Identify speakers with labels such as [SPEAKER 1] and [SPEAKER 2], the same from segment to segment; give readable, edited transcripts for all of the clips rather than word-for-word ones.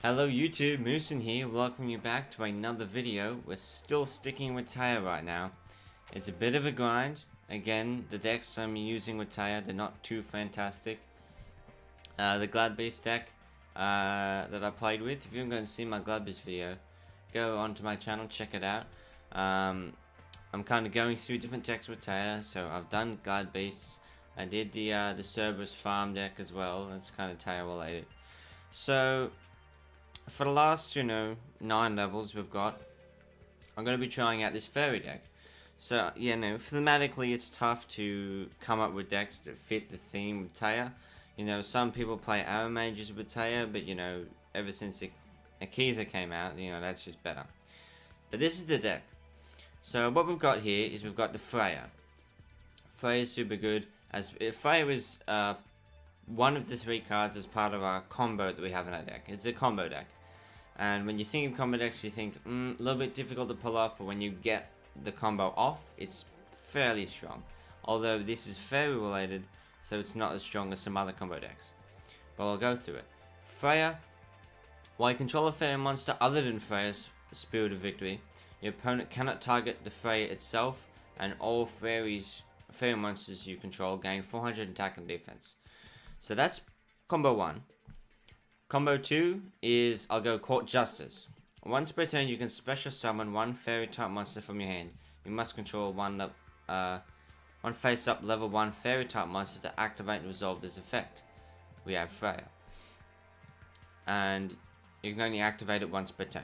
[SPEAKER 1] Hello YouTube, Moosin here, welcome you back to another video. We're still sticking with Taya right now. It's a bit of a grind. Again, the decks I'm using with Taya, they're not too fantastic. The Glad Beast deck that I played with, if you haven't gone to see my Glad Beast video, go onto my channel, check it out. I'm kind of going through different decks with Taya, so I've done Glad Beasts. I did the Cerberus farm deck as well, that's kind of Taya related. So, for the last, 9 levels we've got, I'm going to be trying out this fairy deck. So, thematically it's tough to come up with decks that fit the theme of Taya. Some people play Arrow Mages with Taya, but, ever since Akiza came out, that's just better. But this is the deck. So, what we've got here is we've got the Freya. Freya is super good. Freya is one of the 3 cards as part of our combo that we have in our deck. It's a combo deck. And when you think of combo decks, you think, a little bit difficult to pull off, but when you get the combo off, it's fairly strong. Although this is fairy related, so it's not as strong as some other combo decks. But I'll go through it. Freya. While you control a fairy monster other than Freya's Spirit of Victory, your opponent cannot target the Freya itself, and all fairy monsters you control gain 400 attack and defense. So that's combo 1. Combo 2 is, I'll go Court Justice. Once per turn, you can special summon one fairy type monster from your hand. You must control one face up level 1 fairy type monster to activate and resolve this effect. We have Freya. And you can only activate it once per turn.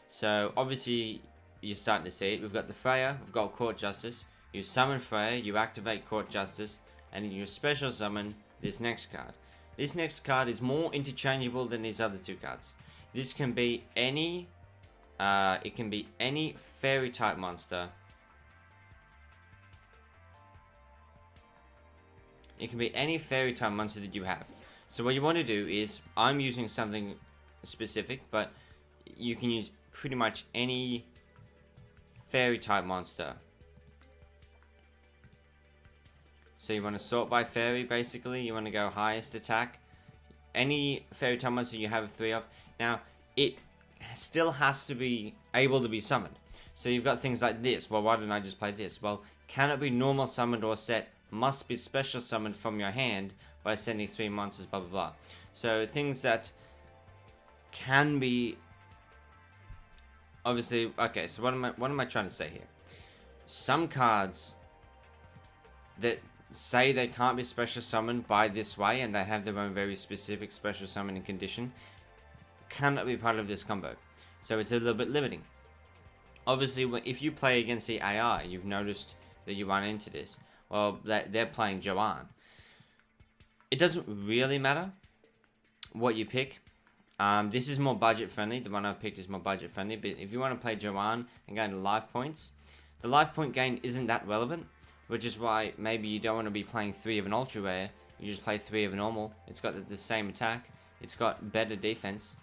[SPEAKER 1] So obviously, you're starting to see it. We've got the Freya, we've got Court Justice. You summon Freya, you activate Court Justice, and you special summon this next card. This next card is more interchangeable than these other 2 cards. This can be any, fairy type monster. It can be any fairy type monster that you have. So what you want to do is, I'm using something specific, but you can use pretty much any fairy type monster. So you want to sort by fairy, basically. You want to go highest attack. Any fairy type monster you have 3 of. Now, it still has to be able to be summoned. So you've got things like this. Well, why didn't I just play this? Well, cannot be normal summoned or set. Must be special summoned from your hand by sending 3 monsters, blah, blah, blah. So things that can be... Obviously, okay, so what am I trying to say here? Some cards that say they can't be special summoned by this way, and they have their own very specific special summoning condition, cannot be part of this combo. So it's a little bit limiting. Obviously, if you play against the AI, you've noticed that you run into this. Well, they're playing Joanne. It doesn't really matter what you pick. This is more budget friendly. The one I've picked is more budget friendly. But if you want to play Joanne and gain life points, the life point gain isn't that relevant. Which is why maybe you don't want to be playing 3 of an ultra rare. You just play 3 of a normal. It's got the same attack. It's got better defense.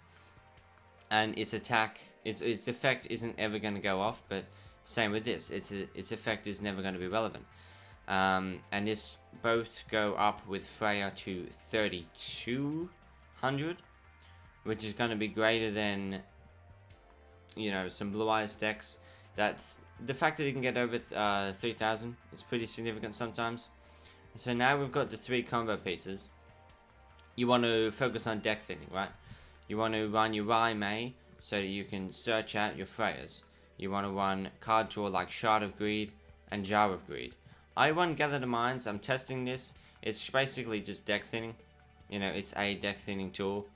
[SPEAKER 1] And its effect isn't ever going to go off. But same with this. Its effect is never going to be relevant. And this both go up with Freya to 3200. Which is going to be greater than, some Blue Eyes decks. The fact that you can get over 3000 is pretty significant sometimes. So now we've got the 3 combo pieces. You want to focus on deck thinning, right? You want to run your May so that you can search out your Freyas. You want to run card draw like Shard of Greed and Jar of Greed. I run Gather the Minds. I'm testing this. It's basically just deck thinning. It's a deck thinning tool.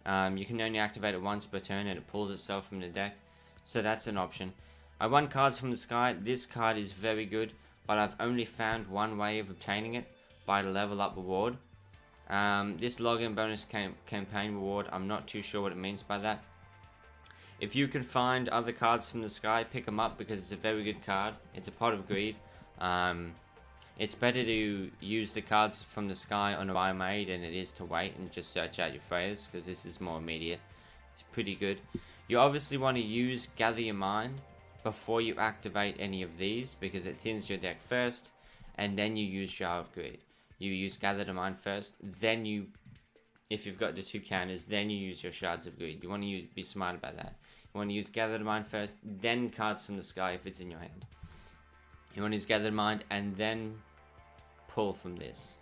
[SPEAKER 1] You can only activate it once per turn and it pulls itself from the deck. So that's an option. I run cards from the sky. This card is very good, but I've only found one way of obtaining it, by the level up reward. This login bonus campaign reward, I'm not too sure what it means by that. If you can find other cards from the sky, pick them up because it's a very good card. It's a Pot of Greed. It's better to use the cards from the sky on a May than it is to wait and just search out your Freyas, because this is more immediate. It's pretty good. You obviously want to use Gather Your Mind before you activate any of these, because it thins your deck first, and then you use Jar of Greed. You use Gather the Mind first, then you if you've got the 2 counters, then you use your Shards of Greed. You want to be smart about that. You want to use Gather the Mind first, then cards from the sky if it's in your hand. You want to use Gather the Mind and then pull from this.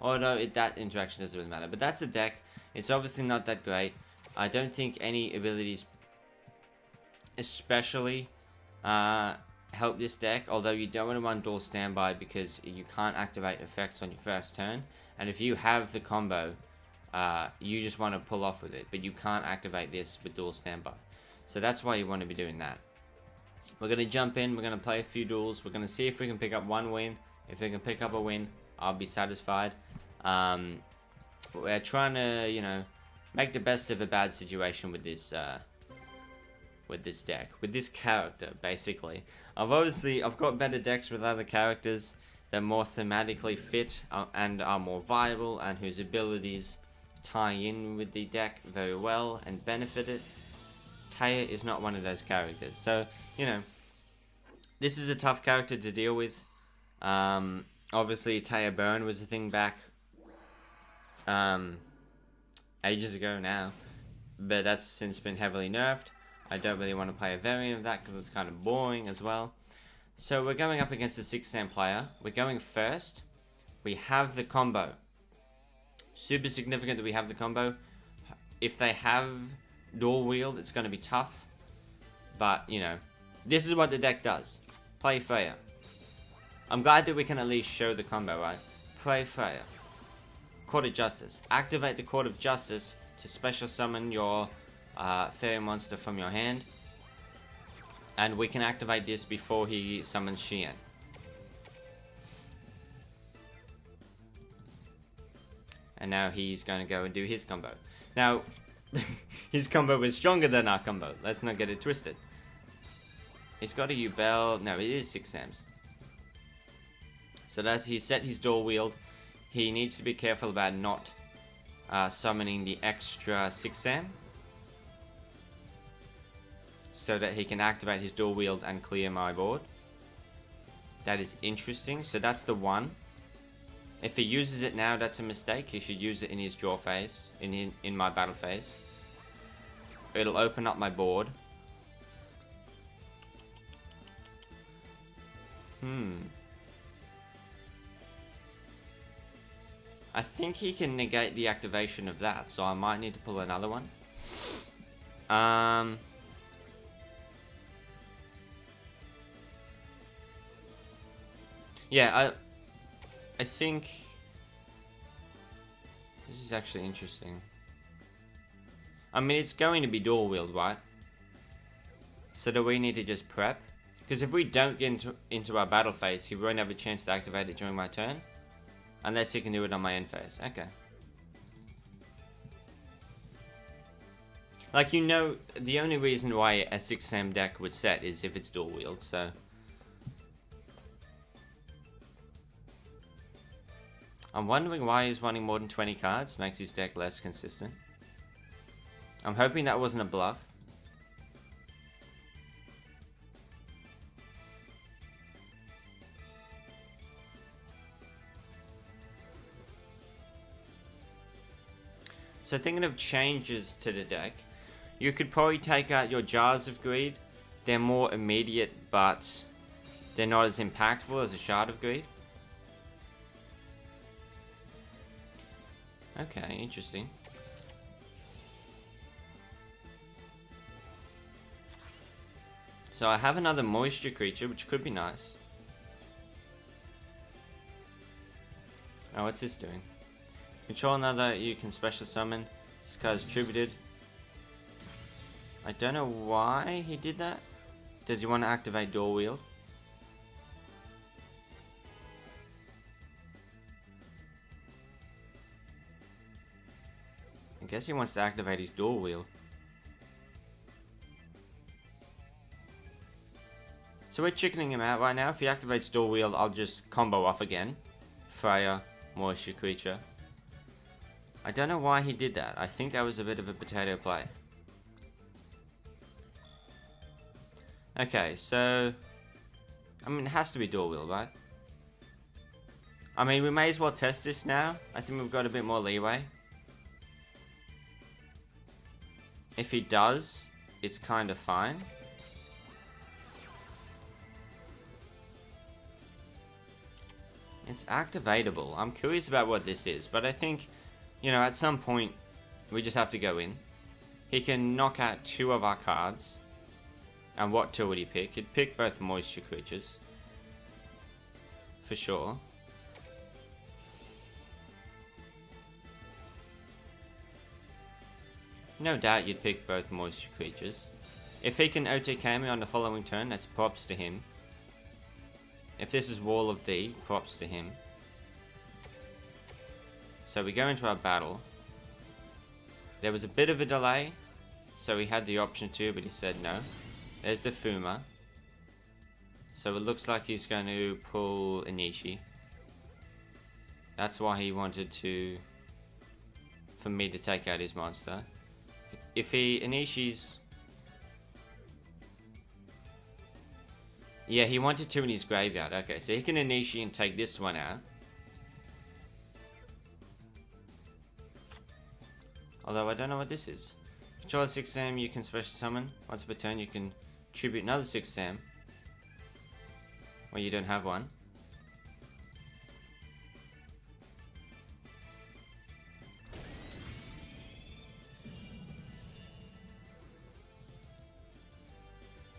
[SPEAKER 1] Although that interaction doesn't really matter. But that's a deck. It's obviously not that great. I don't think any abilities especially help this deck. Although you don't want to run Duel Standby because you can't activate effects on your first turn. And if you have the combo, you just want to pull off with it. But you can't activate this with Duel Standby. So that's why you want to be doing that. We're going to jump in. We're going to play a few duels. We're going to see if we can pick up one win. If we can pick up a win, I'll be satisfied. We're trying to, you know, make the best of a bad situation with this deck, with this character, basically. I've got better decks with other characters that more thematically fit and are more viable, and whose abilities tie in with the deck very well and benefit it. Taya is not one of those characters, so, you know, this is a tough character to deal with. Obviously, Taya Burn was a thing back ages ago now, but that's since been heavily nerfed. I don't really want to play a variant of that because it's kind of boring as well. So we're going up against a 6-Sam player. We're going first. We have the combo. Super significant that we have the combo. If they have Dual Wield, it's going to be tough. But, you know, this is what the deck does. Play Freya. I'm glad that we can at least show the combo, right? Play Freya. Court of Justice. Activate the Court of Justice to special summon your fairy monster from your hand. And we can activate this before he summons Xian. And now he's going to go and do his combo. Now, his combo is stronger than our combo. Let's not get it twisted. He's got a Ubel. No, it is 6-Sams. So that's, he set his Dual Wield. He needs to be careful about not summoning the extra 6-Sam. So that he can activate his Dual Wield and clear my board. That is interesting. So that's the one. If he uses it now, that's a mistake. He should use it in his draw phase. In my battle phase. It'll open up my board. I think he can negate the activation of that, so I might need to pull another one. Yeah, I think this is actually interesting. I mean, it's going to be Dual Wield, right? So do we need to just prep? Because if we don't get into our battle phase, he won't have a chance to activate it during my turn. Unless he can do it on my end phase. Okay. Like, you know, the only reason why a 6-Sam deck would set is if it's Dual Wield, so... I'm wondering why he's running more than 20 cards. Makes his deck less consistent. I'm hoping that wasn't a bluff. So thinking of changes to the deck, you could probably take out your Jars of Greed. They're more immediate, but they're not as impactful as a Shard of Greed. Okay, interesting. So I have another moisture creature, which could be nice. Oh, what's this doing? Control another, you can special summon. This card is tributed. I don't know why he did that. Does he want to activate Dual Wield? I guess he wants to activate his Dual Wield. So we're chickening him out right now. If he activates Dual Wield, I'll just combo off again. Freya, moisture creature. I don't know why he did that. I think that was a bit of a potato play. Okay, so... I mean, it has to be Dual Wield, right? I mean, we may as well test this now. I think we've got a bit more leeway. If he does, it's kind of fine. It's activatable. I'm curious about what this is, but I think, you know, at some point, we just have to go in. He can knock out 2 of our cards. And what 2 would he pick? He'd pick both moisture creatures. For sure. No doubt you'd pick both moisture creatures. If he can OTK me on the following turn, that's props to him. If this is Wall of D, props to him. So we go into our battle. There was a bit of a delay, so he had the option to, but he said no. There's the Fuma. So it looks like he's going to pull Inishi. That's why he wanted to, for me to take out his monster. If he Inishi's... Yeah, he wanted 2 in his graveyard. Okay, so he can Inishi and take this one out. Although I don't know what this is. Control a 6 Sam, you can special summon. Once per turn, you can tribute another 6 Sam. Well, you don't have one.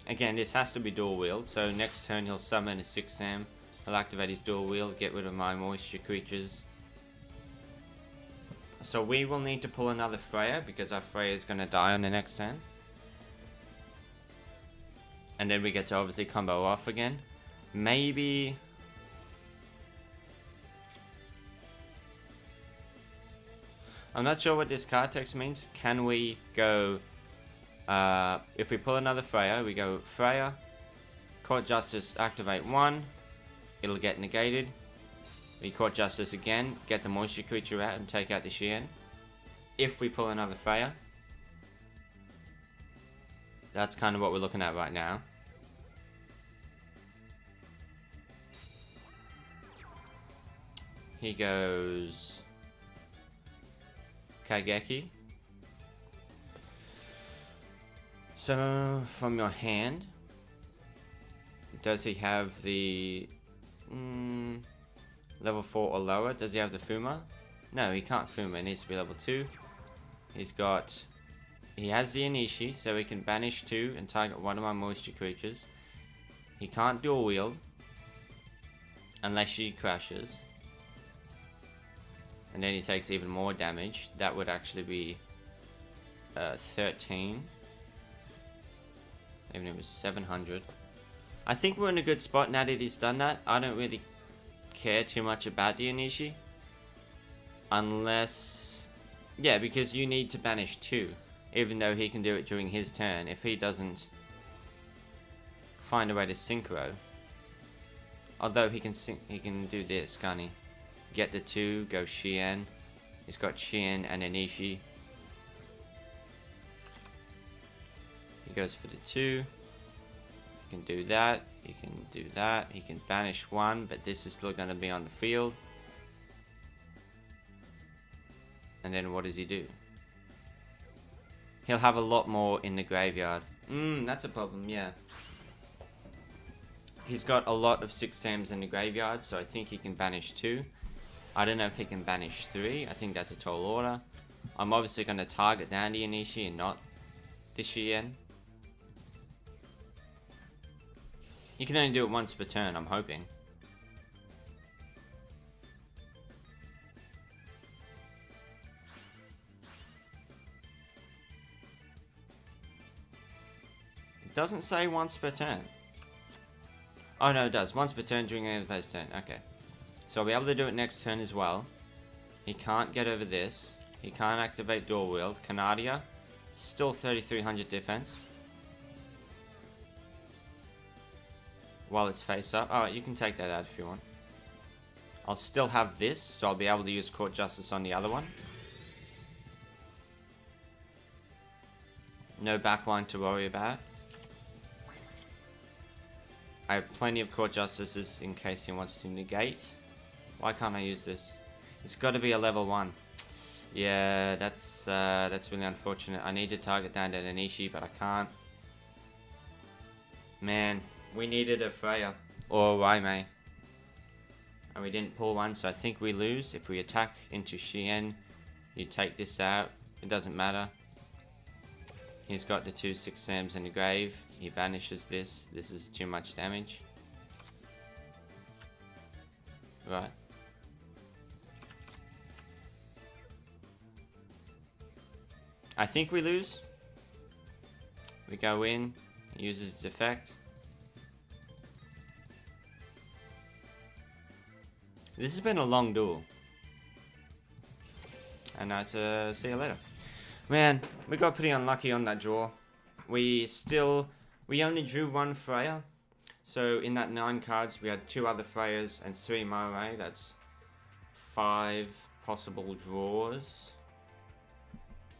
[SPEAKER 1] Again, this has to be dual wield, so next turn he'll summon a 6 Sam. He'll activate his dual wield, get rid of my moisture creatures. So we will need to pull another Freya, because our Freya is going to die on the next turn. And then we get to obviously combo off again. Maybe... I'm not sure what this card text means. Can we go... if we pull another Freya, we go Freya, Court Justice, activate 1. It'll get negated. We Court Justice again, get the moisture creature out and take out the Xian. If we pull another Freya. That's kind of what we're looking at right now. He goes Kageki. So, from your hand, does he have the level 4 or lower? Does he have the Fuma? No, he can't Fuma. It needs to be level 2. He has the Inishi, so he can banish 2 and target one of my moisture creatures. He can't dual wield unless she crashes. And then he takes even more damage. That would actually be 13. Even if it was 700. I think we're in a good spot now that he's done that. I don't really care too much about the Inishi. Unless... yeah, because you need to banish 2. Even though he can do it during his turn. If he doesn't find a way to synchro. Although he can do this, can't he? Get the 2, go Xian. He's got Xian and Inishi. He goes for the 2. He can do that. He can do that. He can banish 1, but this is still going to be on the field. And then what does he do? He'll have a lot more in the graveyard. That's a problem, yeah. He's got a lot of 6 Sams in the graveyard, so I think he can banish 2. I don't know if he can banish 3. I think that's a tall order. I'm obviously going to target down the Inishi and not the Xian. You can only do it once per turn, I'm hoping. It doesn't say once per turn. Oh no, it does. Once per turn during any of the player's turn. Okay. So I'll be able to do it next turn as well. He can't get over this. He can't activate Dual Wield. Canadia, still 3300 defense. While it's face up. Oh, you can take that out if you want. I'll still have this, so I'll be able to use Court Justice on the other one. No backline to worry about. I have plenty of Court Justices in case he wants to negate. Why can't I use this? It's got to be a level 1. Yeah, that's really unfortunate. I need to target down to Nanishi, but I can't. Man, we needed a Freya or Waimei, and we didn't pull one, so I think we lose. If we attack into Shien, you take this out. It doesn't matter. He's got the 2 6 Sams in the grave. He banishes this. This is too much damage. Right. I think we lose. We go in. He uses its effect. This has been a long duel. And that's see you later. Man, we got pretty unlucky on that draw. We only drew 1 Freya. So in that 9 cards, we had 2 other Freyas and 3 Moe. That's 5 possible draws,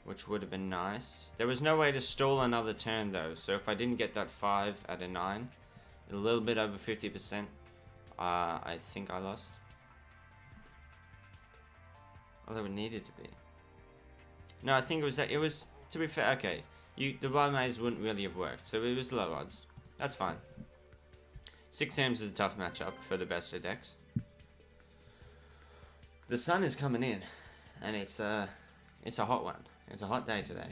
[SPEAKER 1] which would have been nice. There was no way to stall another turn though. So if I didn't get that 5 out of 9, a little bit over 50%, I think I lost. Although it needed to be. No, I think it was to be fair, okay. The Waimeis wouldn't really have worked, so it was low odds. That's fine. 6 Ams is a tough matchup for the best of decks. The sun is coming in, and it's a hot one. It's a hot day today.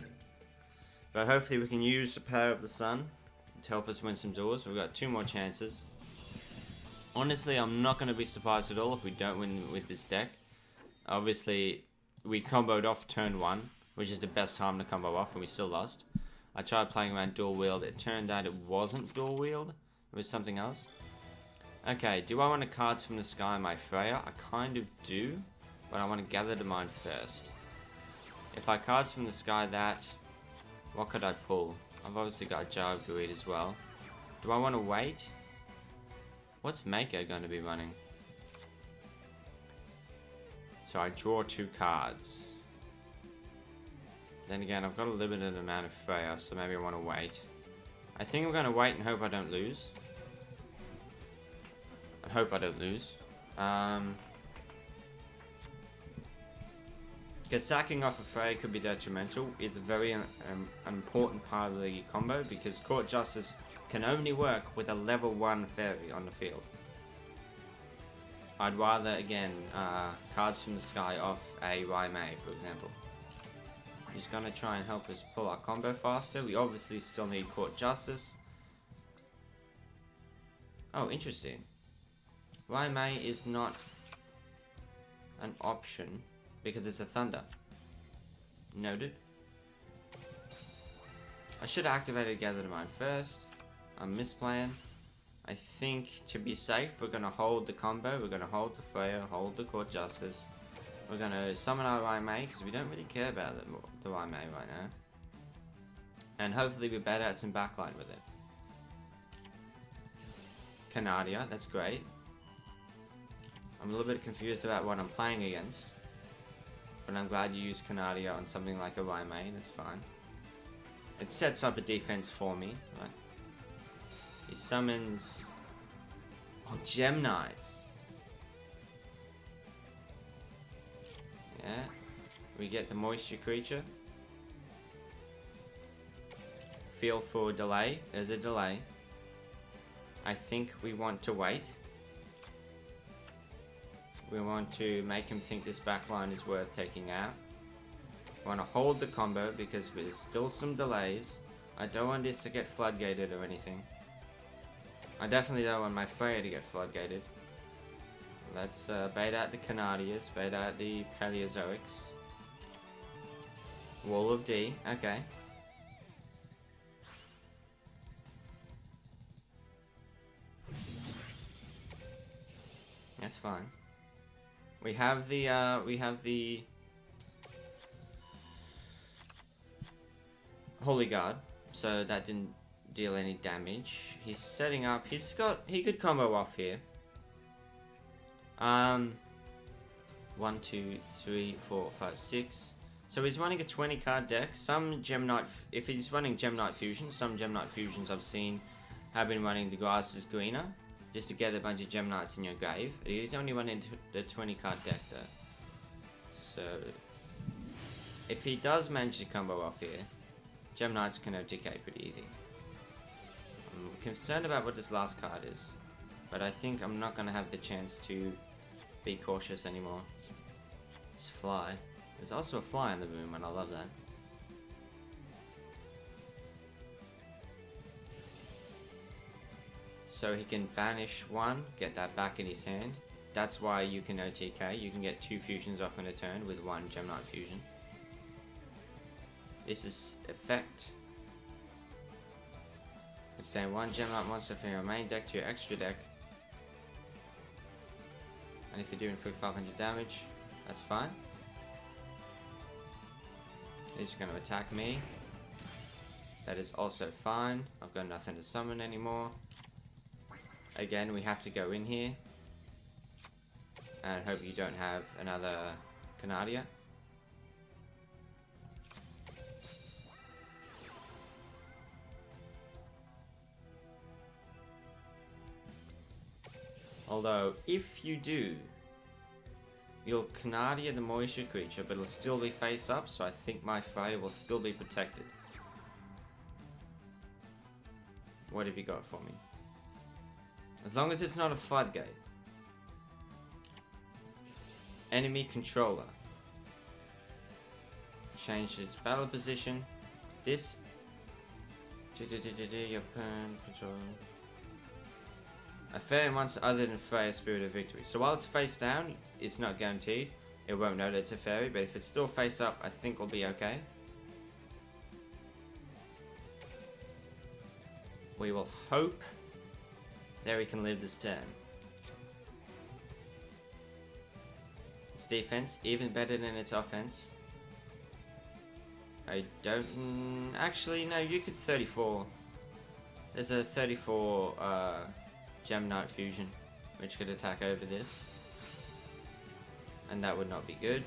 [SPEAKER 1] But hopefully we can use the power of the sun to help us win some duels. We've got 2 more chances. Honestly, I'm not going to be surprised at all if we don't win with this deck. Obviously, we comboed off turn 1, which is the best time to combo off, and we still lost. I tried playing around dual wield. It turned out it wasn't dual wield. It was something else. Okay, do I want to cards from the sky my Freya? I kind of do, but I want to gather the mind first. If I cards from the sky that, what could I pull? I've obviously got a Jar of Greed as well. Do I want to wait? What's Mako going to be running? So I draw 2 cards. Then again, I've got a limited amount of Freya, so maybe I want to wait. I think I'm going to wait and hope I don't lose. I hope I don't lose. Because sacking off a Freya could be detrimental. It's a very important part of the combo, because Court Justice can only work with a level 1 fairy on the field. I'd rather, again, cards from the sky off a Waimei, for example. He's going to try and help us pull our combo faster. We obviously still need Court Justice. Oh, interesting. Waimei is not an option because it's a Thunder. Noted. I should have activated Gather the Mind first. I'm misplaying. I think to be safe, we're going to hold the combo. We're going to hold the Freya, hold the Court Justice. We're going to summon our Waimei because we don't really care about the Waimei right now. And hopefully we bat out some backline with it. Canadia, that's great. I'm a little bit confused about what I'm playing against. But I'm glad you used Canadia on something like a Waimei, that's fine. It sets up a defense for me, right? He summons... Oh, Gem Knights. Yeah. We get the moisture creature. Feel for a delay. There's a delay. I think we want to wait. We want to make him think this backline is worth taking out. We want to hold the combo because there's still some delays. I don't want this to get floodgated or anything. I definitely don't want my Freya to get floodgated. Let's bait out the Canadias, bait out the Paleozoics. Wall of D, okay. That's fine. We have the Holy Guard, so that didn't deal any damage. He's setting up. He could combo off here. 1, 2, 3, 4, 5, 6. So he's running a 20 card deck. Some Gem Knight, if he's running Gem Knight Fusion, some Gem Knight Fusions I've seen have been running the grass is greener, just to get a bunch of Gem Knights in your grave. He's only running the 20 card deck though. So If he does manage to combo off here, Gem Knights can OTK pretty easy. I'm concerned about what this last card is, but I think I'm not going to have the chance to be cautious anymore. It's Fly. There's also a Fly in the room, and I love that. So he can banish one, get that back in his hand. That's why you can OTK. You can get 2 fusions off in a turn with 1 Gem Knight fusion. This is effect. It's saying 1 Gem Knight monster from your main deck to your extra deck. And if you're doing 500 damage, that's fine. He's going to attack me. That is also fine. I've got nothing to summon anymore. Again, we have to go in here. And hope you don't have another Canadia. Although, if you do, you'll Canadia the moisture creature, but it'll still be face up, so I think my Fire will still be protected. What have you got for me? As long as it's not a floodgate. Enemy controller. Change its battle position. This. Your opponent controller. A fairy monster other than Freya Spirit of Victory. So while it's face down, it's not guaranteed. It won't know that it's a fairy, but if it's still face up, I think we'll be okay. We will hope that we can live this turn. Its defense, even better than its offense. I don't... actually, no, you could 34. There's a 34 Gem Knight fusion, which could attack over this. And that would not be good.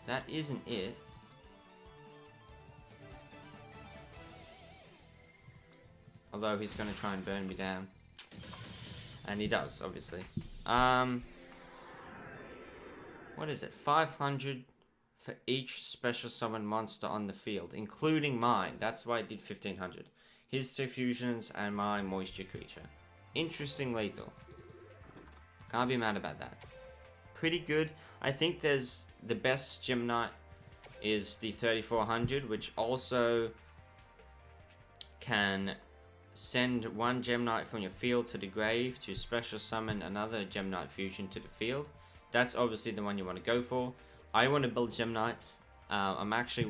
[SPEAKER 1] That isn't it. Although he's going to try and burn me down. And he does, obviously. What is it? 500 for each special summon monster on the field, including mine. That's why I did 1500. His 2 fusions and my moisture creature. Interesting lethal. Can't be mad about that. Pretty good. I think there's the best Gem Knight is the 3400, which also can send 1 Gem Knight from your field to the grave to special summon another Gem Knight fusion to the field. That's obviously the one you want to go for. I want to build Gem Knights. I'm actually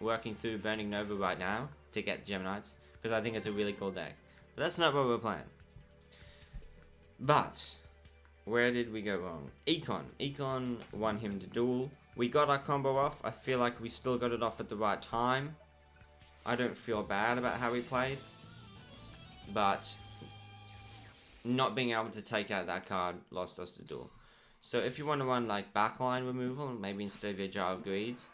[SPEAKER 1] working through Burning Nova right now to get Gem Knights, because I think it's a really cool deck. But that's not what we're playing. But where did we go wrong? Econ won him the duel. We got our combo off. I feel like we still got it off at the right time. I don't feel bad about how we played. But not being able to take out that card lost us the duel. So if you want to run like backline removal, maybe instead of your Jar of Greeds,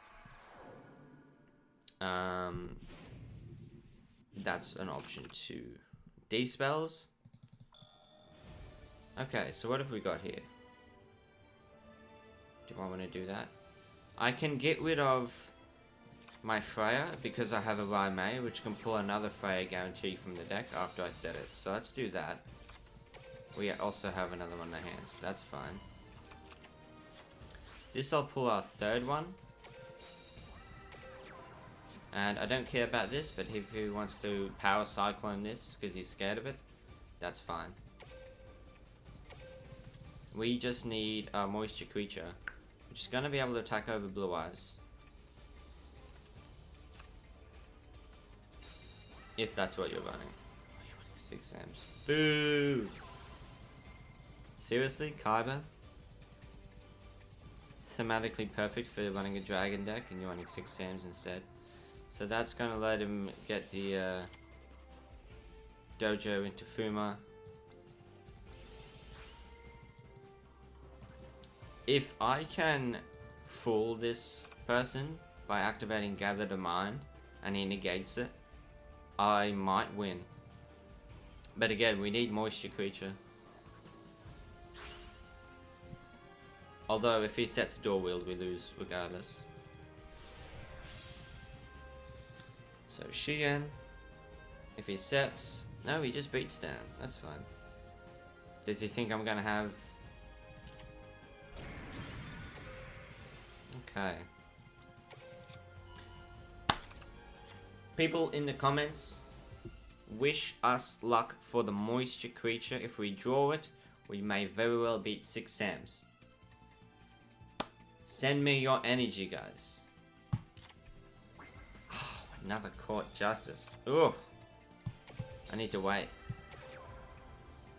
[SPEAKER 1] that's an option too. D-spells. Okay, so what have we got here? Do I want to do that? I can get rid of my Freya because I have a Raimei, which can pull another Freya guarantee from the deck after I set it. So let's do that. We also have another one in our hands. That's fine. This I'll pull our 3rd one. And I don't care about this, but if he wants to power cyclone this because he's scared of it, that's fine. We just need a moisture creature, which is going to be able to attack over Blue Eyes. If that's what you're running. Oh, you're running 6 Ams. Boo! Seriously? Kaiba? Thematically perfect for running a dragon deck, and you're running 6 Ams instead. So that's going to let him get the Dojo into Fuma. If I can fool this person by activating Gather the Mind and he negates it, I might win. But again, we need moisture creature. Although if he sets Dual Wield, we lose regardless. So Xian, if he sets, no, he just beats down. That's fine. Does he think I'm gonna have? Okay. People in the comments, wish us luck for the moisture creature. If we draw it, we may very well beat 6 Sams. Send me your energy, guys. Oh, another court justice. Ugh. I need to wait.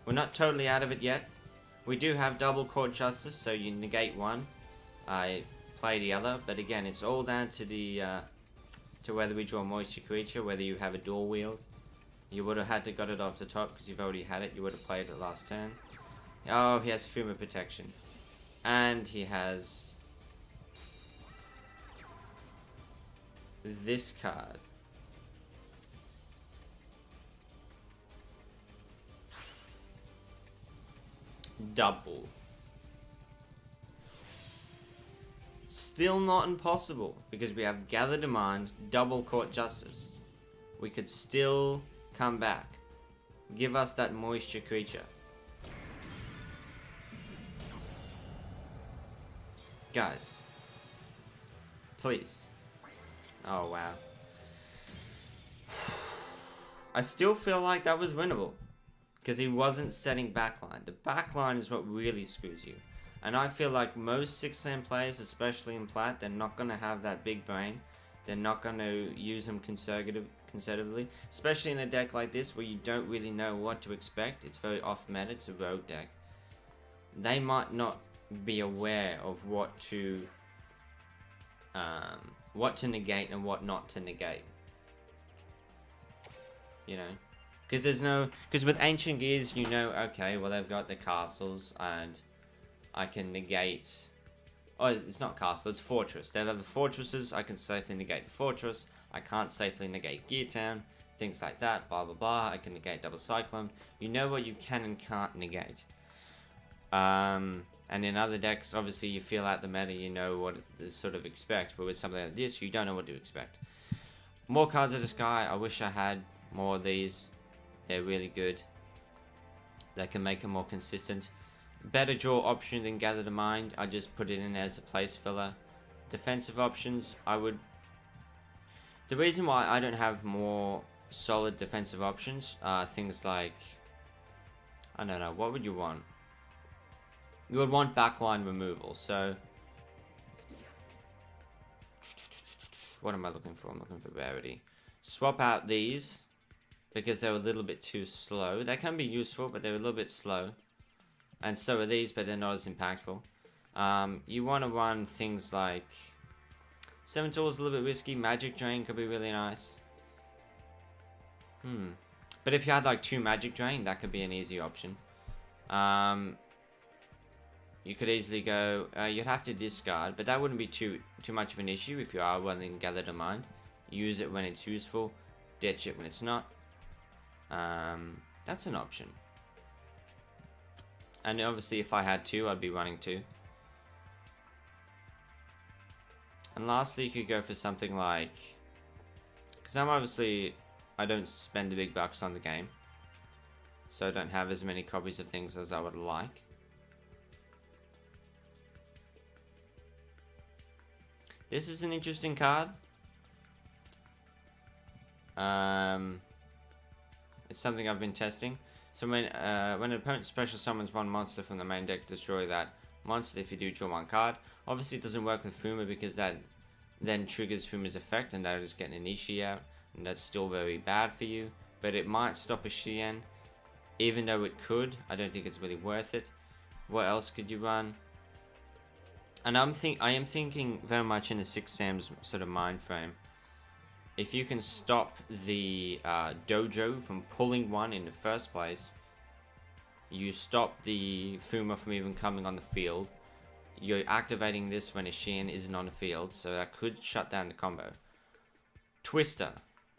[SPEAKER 1] We're not totally out of it yet. We do have double court justice, so you negate one, I play the other. But again, it's all down to the to whether we draw a moisture creature, whether you have a dual wield. You would have had to got it off the top because you've already had it. You would have played it last turn. Oh, he has Fuma protection, and he has this card. Double. Still not impossible because we have Gather Demand, double Court Justice. We could still come back. Give us that moisture creature. Guys. Please. Oh wow. I still feel like that was winnable. Because he wasn't setting backline. The backline is what really screws you. And I feel like most 6-Sam players, especially in Plat, they're not going to have that big brain. They're not going to use them conservatively. Especially in a deck like this where you don't really know what to expect. It's very off-meta. It's a rogue deck. They might not be aware of what to negate and what not to negate. You know? Because with Ancient Gears, you know, okay, well, they've got the castles, and I can negate, oh, it's not castle, it's fortress. They have the fortresses, I can safely negate the fortress, I can't safely negate Gear Town, things like that, blah, blah, blah, I can negate Double Cyclone. You know what you can and can't negate. And in other decks, obviously, you feel out the meta, you know what to sort of expect, but with something like this, you don't know what to expect. More Cards of the Sky, I wish I had more of these. They're really good. They can make them more consistent. Better draw option than Gather the Mind. I just put it in as a place filler. Defensive options, I would... The reason why I don't have more solid defensive options are things like... I don't know, what would you want? You would want backline removal, so... What am I looking for? I'm looking for rarity. Swap out these. Because they're a little bit too slow. They can be useful, but they're a little bit slow. And so are these, but they're not as impactful. You want to run things like... Seven Tools is a little bit risky. Magic Drain could be really nice. But if you had like 2 Magic Drain, that could be an easy option. You could easily go... you'd have to discard, but that wouldn't be too much of an issue if you are willing to Gather the Mind. Use it when it's useful. Ditch it when it's not. That's an option. And obviously if I had 2, I'd be running 2. And lastly, you could go for something like... Because I don't spend the big bucks on the game. So I don't have as many copies of things as I would like. This is an interesting card. It's something I've been testing. So when an opponent special summons one monster from the main deck, destroy that monster if you do draw 1 card. Obviously it doesn't work with Fuma because that then triggers Fuma's effect and that'll just get an Inishi out. And that's still very bad for you. But it might stop a Xian. Even though it could, I don't think it's really worth it. What else could you run? And I am thinking very much in the 6-Sam's sort of mind frame. If you can stop the dojo from pulling one in the first place, you stop the Fuma from even coming on the field. You're activating this when a Xian isn't on the field, so that could shut down the combo. Twister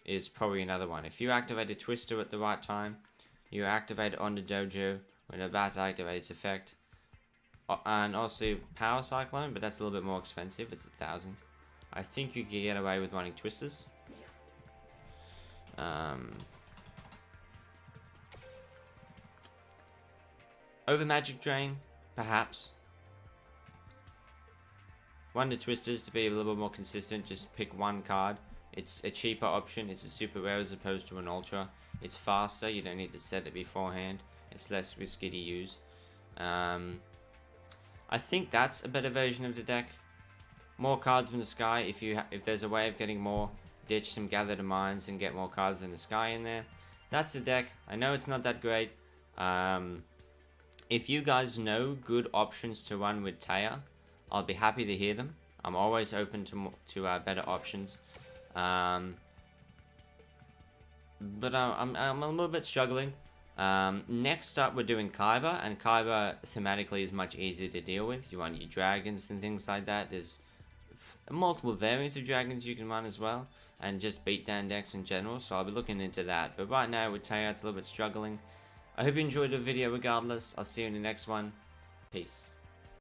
[SPEAKER 1] is probably another one. If you activate a Twister at the right time, you activate it on the dojo when you're about to activate its effect. And also Power Cyclone, but that's a little bit more expensive. It's 1,000. I think you can get away with running Twisters. Over Magic Drain, perhaps. Wonder Twisters to be a little bit more consistent, just pick one card. It's a cheaper option, it's a super rare as opposed to an ultra. It's faster, you don't need to set it beforehand. It's less risky to use. I think that's a better version of the deck. More cards from the sky. If there's a way of getting more, ditch some Gather the Minds and get more cards in the sky in there. That's the deck. I know it's not that great. If you guys know good options to run with Taya, I'll be happy to hear them. I'm always open to better options. But I'm a little bit struggling. Next up, we're doing Kaiba, and Kaiba thematically is much easier to deal with. You run your dragons and things like that. There's multiple variants of dragons you can run as well, and just beatdown decks in general, so I'll be looking into that. But right now with Taya, it's a little bit struggling. I hope you enjoyed the video regardless. I'll see you in the next one. Peace.